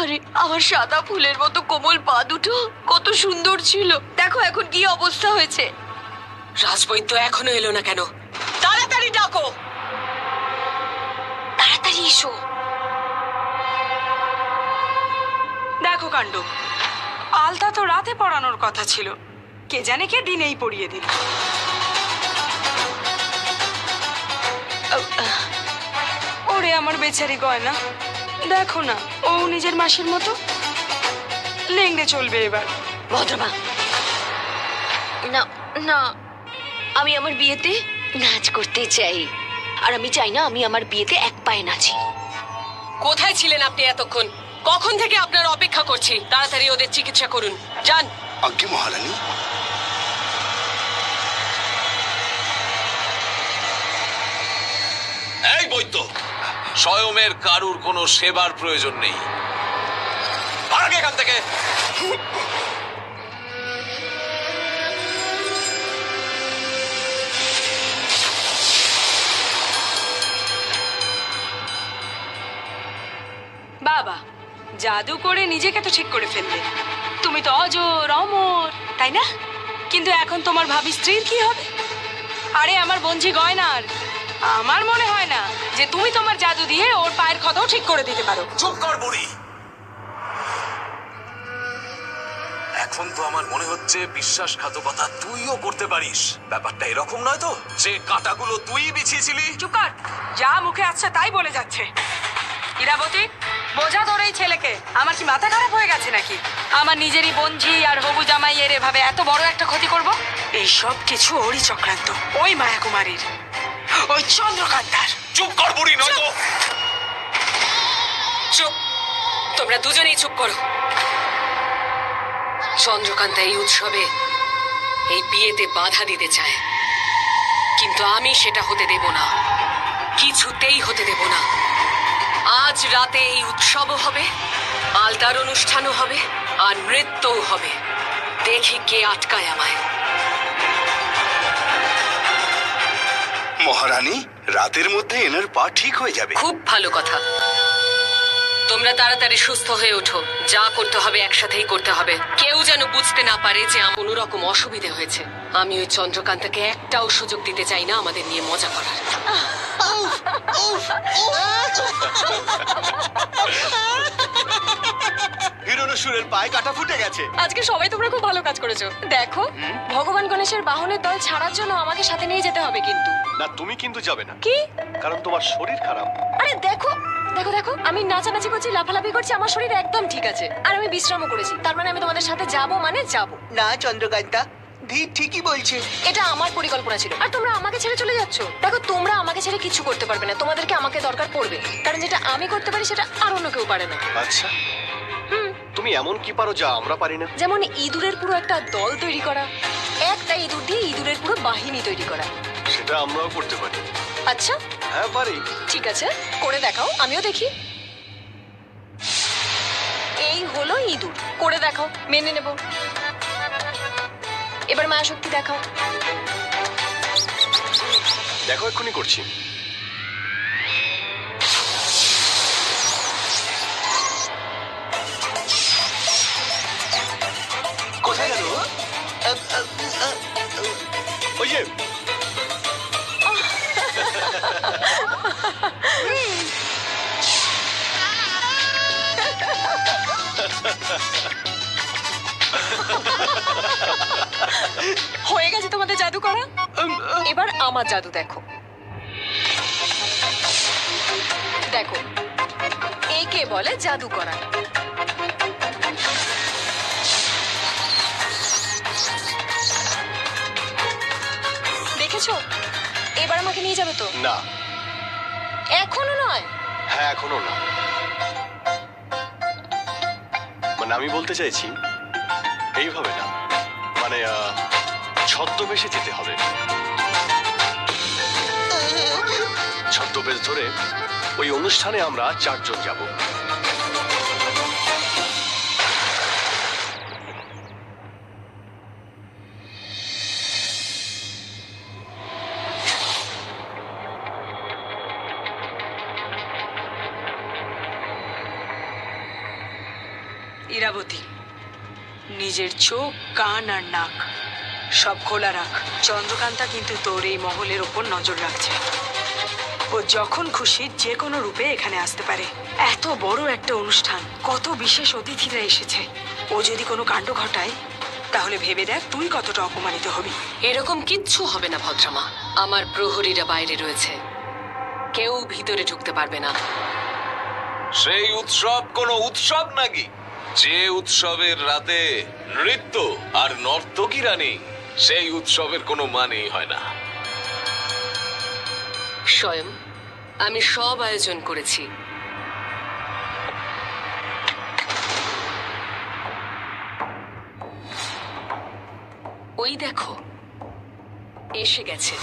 আরে আমার সাদা ফুলের মতো কোমল পা দুটো কত সুন্দর ছিল, দেখো এখন কি অবস্থা হয়েছে। রাজবৈদ্য এখনো এলো না কেন? তাড়াতাড়ি ডাকো। তাড়াতাড়ি এসো। দেখো কাণ্ড, আলতা তো রাতে পড়ানোর কথা ছিল, কে জানে কে দিনেই পড়িয়ে দিল। ওরে আমার বেচারি গয়না, দেখো না ও নিজের মাসির মতো লেংড়ে চলবে এবার। ভদ্রমা, না না, আমি আমার বিয়েতে নাচ করতে চাই, আর আমি চাই না আমি আমার বিয়েতে এক পায়ে নাচি। কোথায় ছিলেন আপনি এতক্ষণ? কখন থেকে আপনার অপেক্ষা করছি। তাড়াতাড়ি ওদের চিকিৎসা করুন, যান। আজ্ঞে মহারানী। এই বৈদ্য, স্বয়মের কারুর কোনো সেবার প্রয়োজন নেই। ভাগ এখান থেকে। বাবা, জাদু করে নিজেকে তো ঠিক করে ফেললে, তুমি তো অজর অমর, তাই না? কিন্তু এখন তোমার ভাবি স্ত্রীর কি হবে? আরে আমার বঞ্জি গয়নার, আমার মনে হয় না যে তুমি তোমার জাদু দিয়ে ওর পায়ের ক্ষতও ঠিক করে দিতে পারো। চুপ কর বুড়ি। এখন তো আমার মনে হচ্ছে বিশ্বাসঘাতকতা তুইও করতে পারিস। ব্যাপারটা এরকম নয় তো যে কাঁটাগুলো তুই বিছিয়েছিলি? চুপ কর, যা মুখে আসছে তাই বলে যাচ্ছে। ইরাবতী, বোঝা তোর এই ছেলেকে। আমার কি মাথা খারাপ হয়ে গেছে নাকি? আমার নিজেরই বঞ্জি আর হবু জামাইয়ের এভাবে এত বড় একটা ক্ষতি করব? এই সব কিছু ওরই চক্রান্ত, ওই মায়া কুমারীর, ওই চন্দ্রকান্তার। চুপ কর বুড়ি, নয় তো। চুপ, তোমরা দুজনেই চুপ করো। চন্দ্রকান্তা এই উৎসবে, এই বিয়েতে বাধা দিতে চায়, কিন্তু আমি সেটা হতে দেব না, কিছুতেই হতে দেব না। আজ রাতে এই উৎসবও হবে, আলতার অনুষ্ঠানও হবে, আর নৃত্যও হবে। দেখি কে আটকায় আমায়। মহারানী, রাতের মধ্যে এনার পা ঠিক হয়ে যাবে। খুব ভালো কথা। তোমরা তাড়াতাড়ি সুস্থ হয়ে ওঠো। যা করতে হবে একসাথেই করতে হবে। কেউ যেন বুঝতে না পারে যে আমার কোনো রকম অসুবিধে হয়েছে। আমি ওই চন্দ্রকান্তকে একটাও সুযোগ দিতে চাই না আমাদের নিয়ে মজা করার। হিরণসুরের পায়ে কাটা ফুটে গেছে। আজকে সবাই তোমরা খুব ভালো কাজ করেছো। দেখো, ভগবান গণেশের বাহনের দল ছাড়ার জন্য আমাকে সাথে নিয়ে যেতে হবে কিন্তু। না, তুমি কিন্তু যাবে না, কি? কারণ তোমার শরীর খারাপ। আরে দেখো দেখো দেখো, আমি নাচানাচি করছি, লাফালাফি করছি, আমার শরীর একদম ঠিক আছে, আর আমি বিশ্রামও করেছি। তার মানে আমি তোমাদের সাথে যাবো মানে যাবো। না চন্দ্রকান্তা, ধীর ঠিকই বলছে। এটা আমার পরিকল্পনা ছিল, আর তোমরা আমাকে ছেড়ে চলে যাচ্ছ। দেখো, তোমরা আমাকে ছেড়ে কিছু করতে পারবে না, তোমাদেরকে আমাকে দরকার পড়বে, কারণ যেটা আমি করতে পারি সেটা আর অন্য কেউ পারে না। আচ্ছা, তুমি এমন কি পারো যা আমরা পারি না? যেমন ইঁদুরের পুরো একটা দল তৈরি করা, একটা ইঁদুর দিয়ে ইঁদুরের পুরো বাহিনী তৈরি করা। সেটা আমরাও করতে পারি। আচ্ছা, হ্যাঁ পারি। ঠিক আছে, করে দেখাও, আমিও দেখি। এই হলো ইঁদুর, করে দেখাও, মেনে নেব। এবার মায়া শক্তি দেখাও। দেখো, এক্ষুনি করছি। কোথায় গেল? ওই যে হয়ে গেছে তোমাদের জাদু করা, এবার আমার জাদু দেখো। দেখো, একে বলে জাদু করা। দেখেছো? এবার আমাকে নিয়ে যাবে তো? না। এখনো নয়? হ্যাঁ, এখনো না। মানে আমি বলতে চাইছি এইভাবে না, মানে ছদ্মবেশে যেতে হবে। ছদ্মবেশ ধরে ওই অনুষ্ঠানে আমরা 4 জন যাব। ইরাবতী, নিজের চোখ, কান আর নাক সব খোলা রাখ। চন্দ্রকান্তা কিন্তু তোর এই মহলের ওপর নজর রাখছে। ও যখন খুশি যে কোনো রূপে এখানে আসতে পারে। এত বড় একটা অনুষ্ঠান, কত বিশেষ অতিথিরা এসেছে। ও যদি কোনো কাণ্ড ঘটায় তাহলে ভেবে দেখ তুই কতটা অপমানিত হবি। এরকম কিচ্ছু হবে না ভদ্রমা। আমার প্রহরীরা বাইরে রয়েছে, কেউ ভিতরে ঢুকতে পারবে না। সেই উৎসব কোনো উৎসব নাকি? যে উৎসবের রাতে নৃত্য আর নর্তকীরা নেই, সেই উৎসবের কোনো মানেই হয় না। স্বয়ং আমি সব আয়োজন করেছি। ওই দেখো এসে গেছে।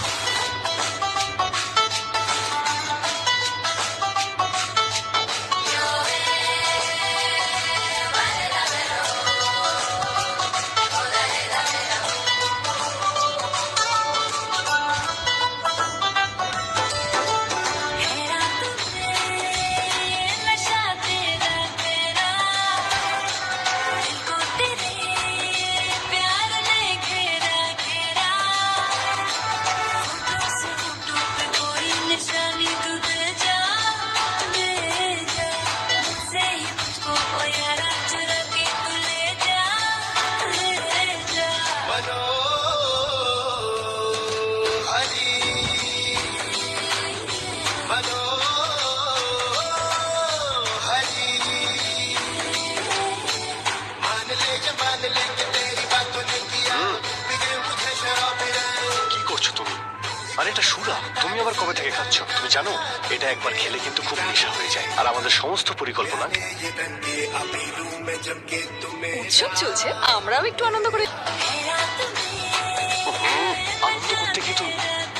কি করছো তুমি? আরে এটা সুরা, তুমি আবার কবে থেকে খাচ্ছ? তুমি জানো এটা একবার খেলে কিন্তু খুব নেশা হয়ে যায়। আর আমাদের সমস্ত পরিকল্পনা। উৎসব চলছে, আমরাও একটু আনন্দ করি। আনন্দ করতে গিয়ে তুমি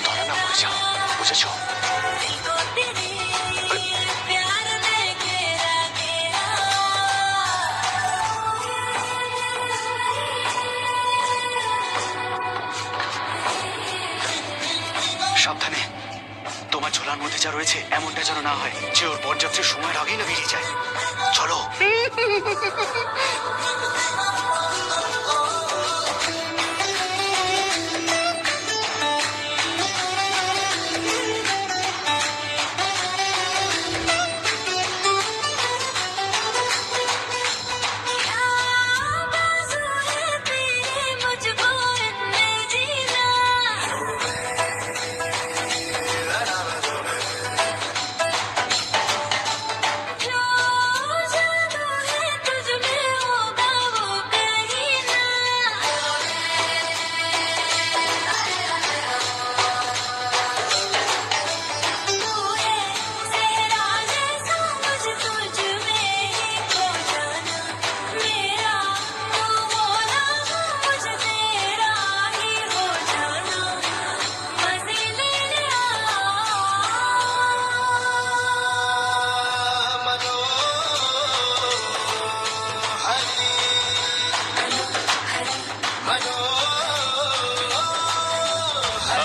ধরা না পড়ে যাও, বুঝেছো? সাবধানে, তোমার ঝোলার মধ্যে যা রয়েছে এমনটা যেন না হয় যে ওর বরযাত্রীর সময়ের আগেই না বেরিয়ে যায়। চলো।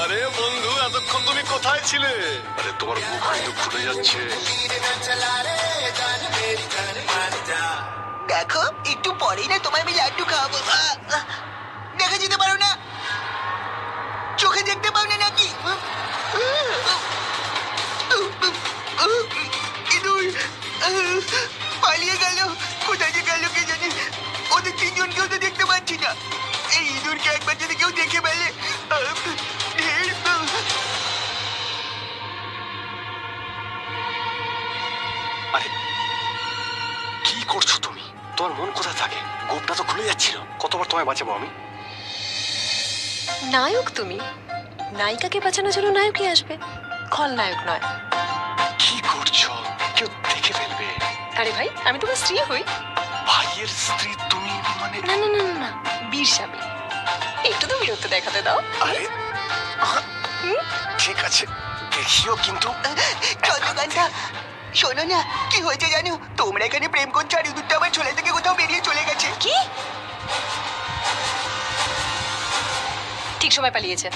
আরে বন্ধু, এতক্ষণ তুমি কোথায় ছিলে? আরে তোমার মুখ কিন্তু খুলে যাচ্ছে। দেখো, একটু পরেই না তোমায় আমি লাড্ডু খাওয়াবো। দেখা যেতে পারো না? চোখে দেখতে পাও না নাকি? ইঁদুর পালিয়ে গেল, কোথায় যে গেল কে জানে। ওদের তিনজনকেও তো দেখতে পাচ্ছি না। এই ইঁদুরকে একবার যদি কেউ দেখে ফেলে। আরে কি করছো তুমি? তোমার মন কোথায় থাকে? গোপটা তো খুলে যাচ্ছিল। কতবার তোমায় বাঁচাবো আমি? নায়ক তুমি, নায়িকাকে বাঁচানোর জন্য নায়কই আসবে, খলনায়ক নয়। কি করছো? কেউ দেখে ফেলবে। আরে ভাই, আমি তোমার স্ত্রী হই। ভাইয়ের স্ত্রী তুমি? মানে না না না না না, বীর স্বামী। একটু তো বীরত্ব দেখাতে দাও। আরে ঠিক আছে, দেখিও কিন্তু। চন্দ্রকান্তা, শোনো না, কি হয়েছে জানো? তোমরা এখানে প্রেম করছো আর ইঁদুরটা আবার ছোলা থেকে কোথাও বেরিয়ে চলে গেছে। কি? ঠিক সময় পালিয়েছে।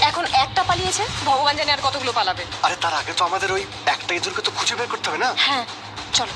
এখন একটা পালিয়েছে, ভগবান জানে আর কতগুলো পালাবে। আরে তার আগে তো আমাদের ওই একটা ইঁদুরকে তো খুঁজে বের করতে হবে না? হ্যাঁ, চলো।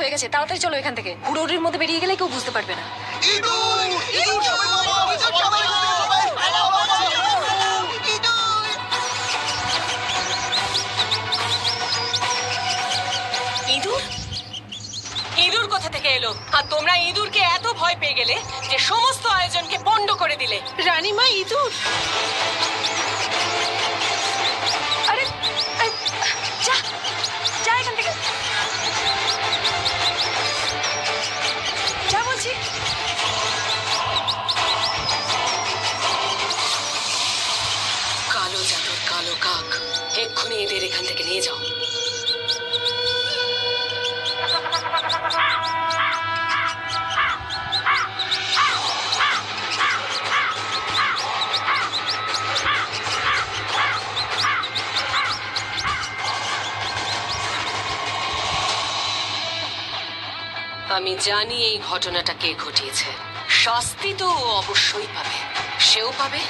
হয়ে গেছে, তাড়াতাড়ি চলো এখান থেকে। হুড়োহুড়ির মধ্যে বেরিয়ে গেলে কেউ বুঝতে পারবে না। ইঁদুর! ইঁদুর! সবাই পালাও! ইঁদুর! সবাই পালাও! ইঁদুর! ইঁদুর ইঁদুর কোথা থেকে এলো? আর তোমরা ইঁদুরকে এত ভয় পেয়ে গেলে যে সমস্ত আয়োজনকে পণ্ড করে দিলে। রানীমা ইঁদুর। আরে এই, যা যা এখান থেকে, যা বলছি। কালো জাদুর কালো কাক, এক্ষুনি এদের এখান থেকে নিয়ে যাও। আমি জানি এই ঘটনাটা কে ঘটিয়েছে। শাস্তি তো ও অবশ্যই পাবে, সেও পাবে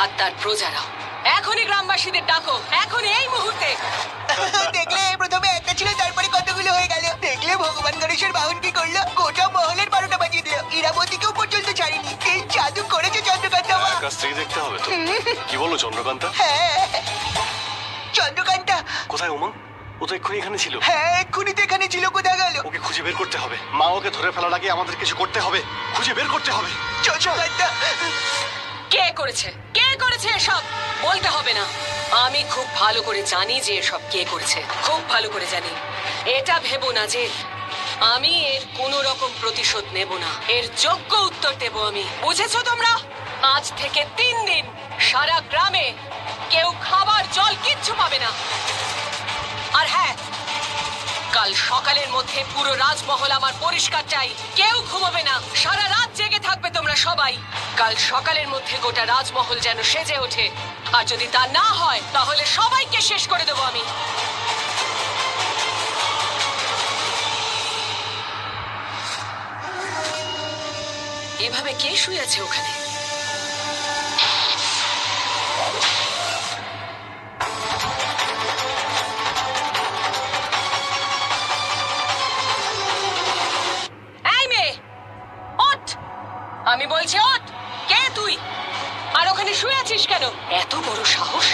আর তার প্রজারাও। এখনই গ্রামবাসীদের ডাকো, এখনই এই মুহূর্তে। দেখলে প্রথমে একটা ছিল, তারপরে কতগুলো হয়ে গেল। দেখলে ভগবান গণেশের বাহন কি করলো? গোটা মহলের 12টা বাজিয়ে দিল। ইরাবতীকেও পর্যন্ত ছাড়িনি। এই জাদু করেছে চন্দ্রকান্তা মা। একা স্ত্রী দেখতে হবে তো। কি বলো চন্দ্রকান্তা? হ্যাঁ, চন্দ্রকান্তা। কোথায় উমা? ও তো এক্ষুনি এখানে ছিল। হ্যাঁ, এক্ষুনি তো এখানে ছিল। কোথায় গেল? ওকে খুঁজে বের করতে হবে। মা ওকে ধরে ফেলার আগে আমাদের কিছু করতে হবে, খুঁজে বের করতে হবে। চন্দ্রকান্তা। কে করেছে? কে করেছে এসব? বলতে হবে না, আমি খুব ভালো করে জানি যে এসব কে করেছে। খুব ভালো করে জানি। এটা ভেবো না যে আমি এর কোনো রকম প্রতিশোধ নেব না। এর যোগ্য উত্তর দেব আমি। বুঝেছো তোমরা? আজ থেকে 3 দিন সারা গ্রামে কেউ খাবার জল কিচ্ছু পাবে না। আর হ্যাঁ, কাল সকালের মধ্যে পুরো রাজমহল আমার পরিষ্কার চাই। কেউ ঘুমাবে না, সারা রাত জেগে থাকবে তোমরা সবাই। কাল সকালের মধ্যে গোটা রাজমহল যেন সেজে ওঠে। আর যদি তা না হয় তাহলে সবাইকে শেষ করে দেবো আমি। এভাবে কে শুয়ে আছে ওখানে? এই মেয়ে, ওঠ! আমি বলছি ওঠ! কে তুই? আর ওখানে শুয়ে আছিস কেন? এত বড় সাহস!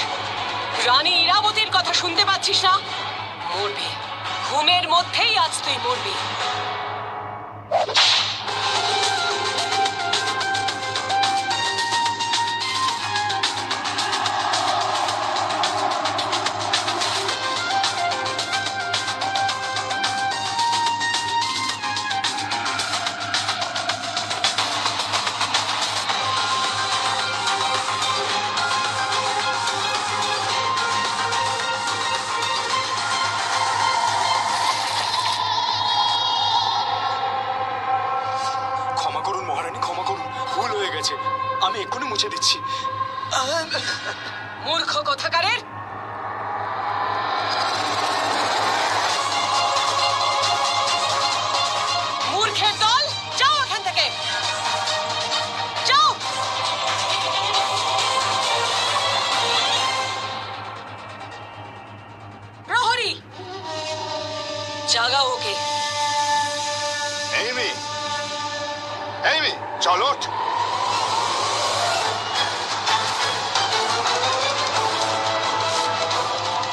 রানী ইরাবতীর কথা শুনতে পাচ্ছিস না? মরবি, ঘুমের মধ্যেই আজ তুই মরবি। ক্ষমা করুন মহারানী, ক্ষমা করুন। ভুল হয়ে গেছে, আমি এক্ষুনি মুছে দিচ্ছি। মূর্খ কোথাকারের! মূর্খের দল, যাও এখান থেকে, যাও! প্রহরী, জাগাও ওকে। এই মেয়ে, এই মেয়ে, চলো ওঠ।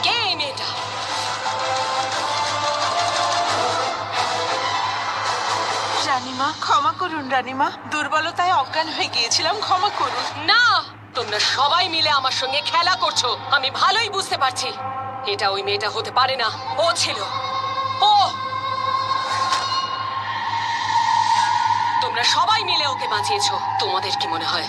কে এই মেয়েটা? রানীমা ক্ষমা করুন। রানীমা, দুর্বলতায় অজ্ঞান হয়ে গিয়েছিলাম, ক্ষমা করুন। না, তোমরা সবাই মিলে আমার সঙ্গে খেলা করছো। আমি ভালোই বুঝতে পারছি এটা ওই মেয়েটা হতে পারে না। ও ছিল, ও। তোমরা সবাই মিলে ওকে বাঁচিয়েছো। তোমাদের কি মনে হয়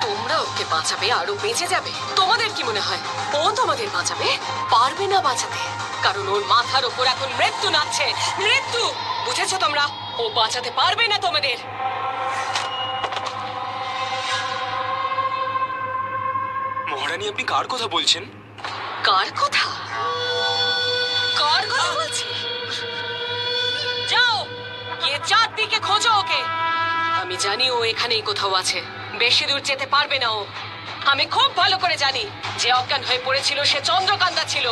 তোমরা ওকে বাঁচাবে আর ও বেঁচে যাবে? তোমাদের কি মনে হয় ও তোমাদের বাঁচাবে? পারবে না বাঁচাতে, কারণ ওর মাথার ওপর এখন মৃত্যু নাচছে। মৃত্যু, বুঝেছো তোমরা? ও বাঁচাতে পারবে না তোমাদের। মহারানী, আপনি কার কথা বলছেন? কার কথা? কার কথা বলছি? যাও, গিয়ে চারদিকে খোঁজো ওকে। আমি জানি ও এখানেই কোথাও আছে। বেশি দূর যেতে পারবে না ও। আমি খুব ভালো করে জানি যে অজ্ঞান হয়ে পড়েছিল সে চন্দ্রকান্তা ছিল,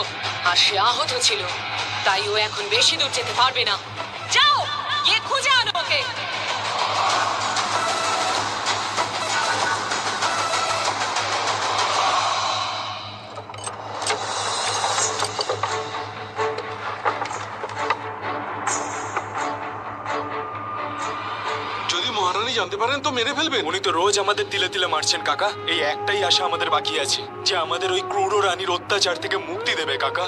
আর সে আহত ছিল। তাই ও এখন বেশি দূর যেতে পারবে না। যাও! গিয়ে খুঁজে আনো ওকে। যদি মহারানী জানতে পারেন তো মেরে ফেলবেন। উনি তো রোজ আমাদের তিলে তিলে মারছেন কাকা। এই একটাই আশা আমাদের বাকি আছে যে আমাদের ওই ক্রূর রানীর অত্যাচার থেকে মুক্তি দেবে কাকা।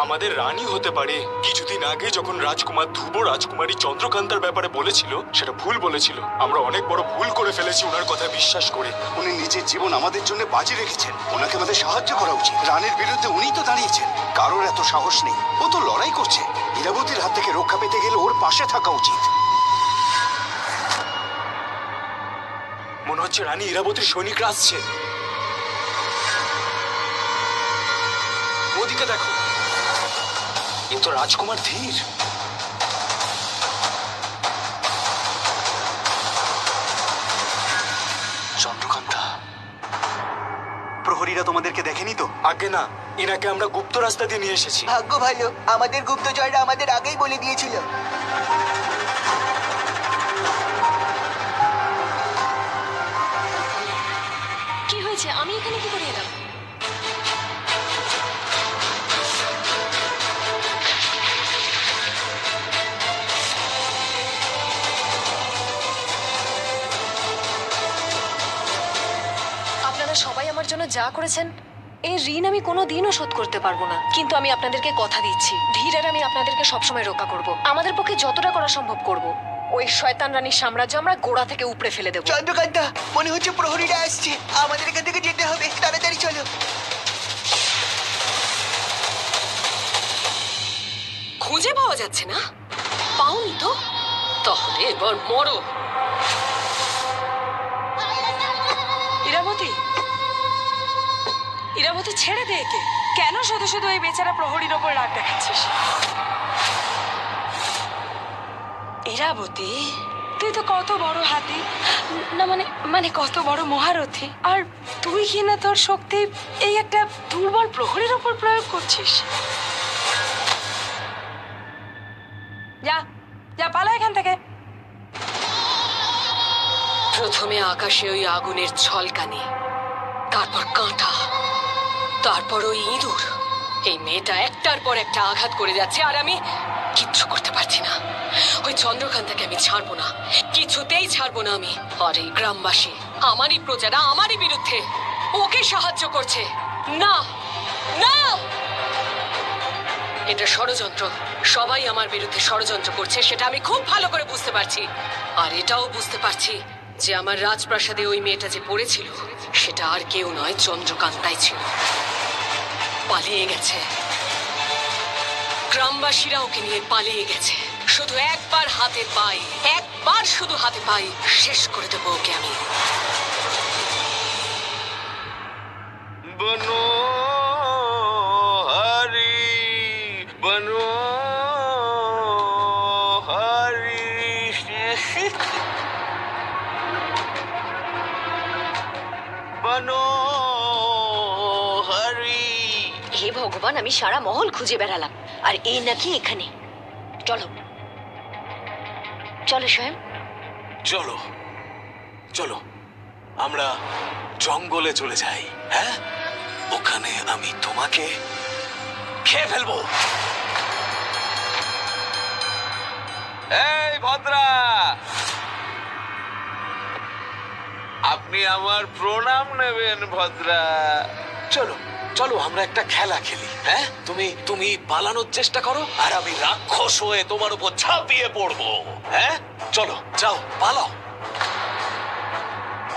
আমাদের রানী হতে পারে। কিছুদিন আগে যখন রাজকুমার ধ্রুব রাজকুমারী চন্দ্রকান্তার ব্যাপারে বলেছিল সেটা ভুল বলেছিল। আমরা অনেক বড় ভুল করে ফেলেছি ওনার কথা বিশ্বাস করে। উনি নিজের জীবন আমাদের জন্য বাজি রেখেছেন, ওনাকে আমাদের সাহায্য করা উচিত। রানীর বিরুদ্ধে উনি তো দাঁড়িয়েছেন, কারোর এত সাহস নেই। ও তো লড়াই করছে, ইরাবতীর হাত থেকে রক্ষা পেতে গেলে ওর পাশে থাকা উচিত। মনে হচ্ছে রানী ইরাবতীর সৈনিকরা আসছে। ওদিকে দেখো, এ তো রাজকুমার ধীর। চন্দ্রকান্তা, প্রহরীরা তোমাদেরকে দেখেনি তো? আগে না, এনাকে আমরা গুপ্ত রাস্তা দিয়ে নিয়ে এসেছি। ভাগ্য ভালো, আমাদের গুপ্তচররা আমাদের আগেই বলে দিয়েছিল। কি হয়েছে? আমি এখানে কি করে এলাম? আপনারা সবাই আমার জন্য যা করেছেন, এই ঋণ আমি কোনোদিনও শোধ করতে পারবো না। কিন্তু আমি আপনাদেরকে কথা দিচ্ছি, ধীর আর আমি আপনাদেরকে সবসময় রক্ষা করব। আমাদের পক্ষে যতটা করা সম্ভব করব। ওই শয়তান রানীর সাম্রাজ্য আমরা গোড়া থেকে উপড়ে ফেলে দেবো। চন্দ্রকান্তা, মনে হচ্ছে প্রহরীরা আসছে। আমাদের এখান থেকে যেতে হবে, তাড়াতাড়ি চলো। খুঁজে পাওয়া যাচ্ছে না? পাওনি তো? তাহলে এবার মরো। ইরাবতী, ইরাবতী ছেড়ে দে একে। কেন শুধু শুধু এই বেচারা প্রহরীর ওপর রাগ দেখাচ্ছিস? ইরাবতী, তুই তো কত বড় হাতি না, মানে কত বড় মহারথী, আর তুই কি না তোর শক্তি এই একটা দুর্বল প্রহরীর ওপর প্রয়োগ করছিস? যা যা, পালা এখান থেকে। প্রথমে আকাশে ওই আগুনের ঝলকানি, তারপর কাঁটা, তারপর ওই ইঁদুর। এই মেয়েটা একটার পর একটা আঘাত করে যাচ্ছে আর আমি কিচ্ছু করতে পারছি না। ওই চন্দ্রকান্তাকে আমি ছাড়বো না, কিছুতেই ছাড়বো না আমি। আর এই গ্রামবাসী, আমারই প্রজারা আমারই বিরুদ্ধে ওকে সাহায্য করছে। না না, এটা ষড়যন্ত্র। সবাই আমার বিরুদ্ধে ষড়যন্ত্র করছে, সেটা আমি খুব ভালো করে বুঝতে পারছি। আর এটাও বুঝতে পারছি যে আমার রাজপ্রাসাদে ওই মেয়েটা যে পড়েছিল সেটা আর কেউ নয়, চন্দ্রকান্তাই ছিল। পালিয়ে গেছে, গ্রামবাসীরা ওকে নিয়ে পালিয়ে গেছে। শুধু একবার হাতে পাই, একবার শুধু হাতে পাই, শেষ করে দেবো ওকে আমি। বনোহারি, বনোহারি। বনোহারি। হে ভগবান, আমি সারা মহল খুঁজে বেড়ালাম আর এই নাকি এখানে। চলো চলো স্বয়ং, চলো চলো, আমরা জঙ্গলে চলে যাই। হ্যাঁ, ওখানে আমি তোমাকে খেয়ে ফেলবো। এই ভদ্রা, আপনি আমার প্রণাম নেবেন ভদ্রা। চলো চলো, আমরা একটা খেলা খেলি। হ্যাঁ, তুমি পালানোর চেষ্টা করো আর আমি রাক্ষস হয়ে তোমার উপর ঝাঁপিয়ে পড়বো। হ্যাঁ, চলো যাও, পালাও।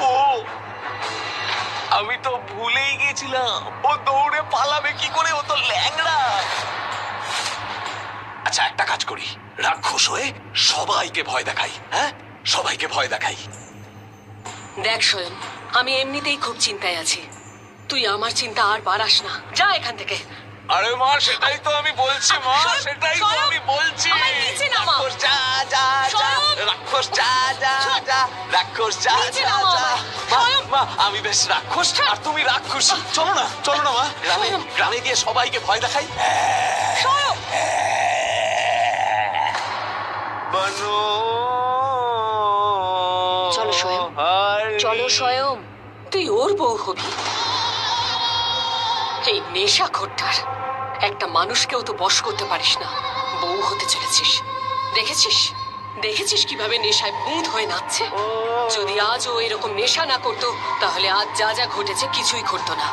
ও, আমি তো ভুলেই গেছিলাম ও দৌড়ে পালাবে কি করে, ও তো ল্যাংড়া। আচ্ছা, একটা কাজ করি, রাক্ষস হয়ে সবাইকে ভয় দেখাই। হ্যাঁ, সবাইকে ভয় দেখাই। দেখ স্বয়ং, আমি এমনিতেই খুব চিন্তায় আছি। তুই আমার চিন্তা আর বাড়াস না, যা এখান থেকে। আরে মা, সেটাই তো আমি বলছি মা, সেটাই তো আমি বলছি। আমায় নিচে নামা। রাক্ষস যা যা যা, রাক্ষস যা যা যা, রাক্ষস যা নিচে যা নামা যা। আমায়। মা, মা, আমি বেশ রাক্ষস আর তুমি রাক্ষসী। চলো না, চলো না মা, গ্রামে গিয়ে সবাইকে ভয় দেখাই। স্বয়ং, বনো চলো, স্বয়ং। হারি। চলো স্বয়ং। তুই ওর বউ হবি? এই নেশা খোরটার একটা মানুষকেও তো বশ করতে পারিস না, বউ হতে চলেছিস। দেখেছিস দেখেছিস কিভাবে নেশায় বুঁদ হয়ে নাচছে? যদি আজ ও এরকম নেশা না করতো তাহলে আজ যা যা ঘটেছে কিছুই ঘটতো না।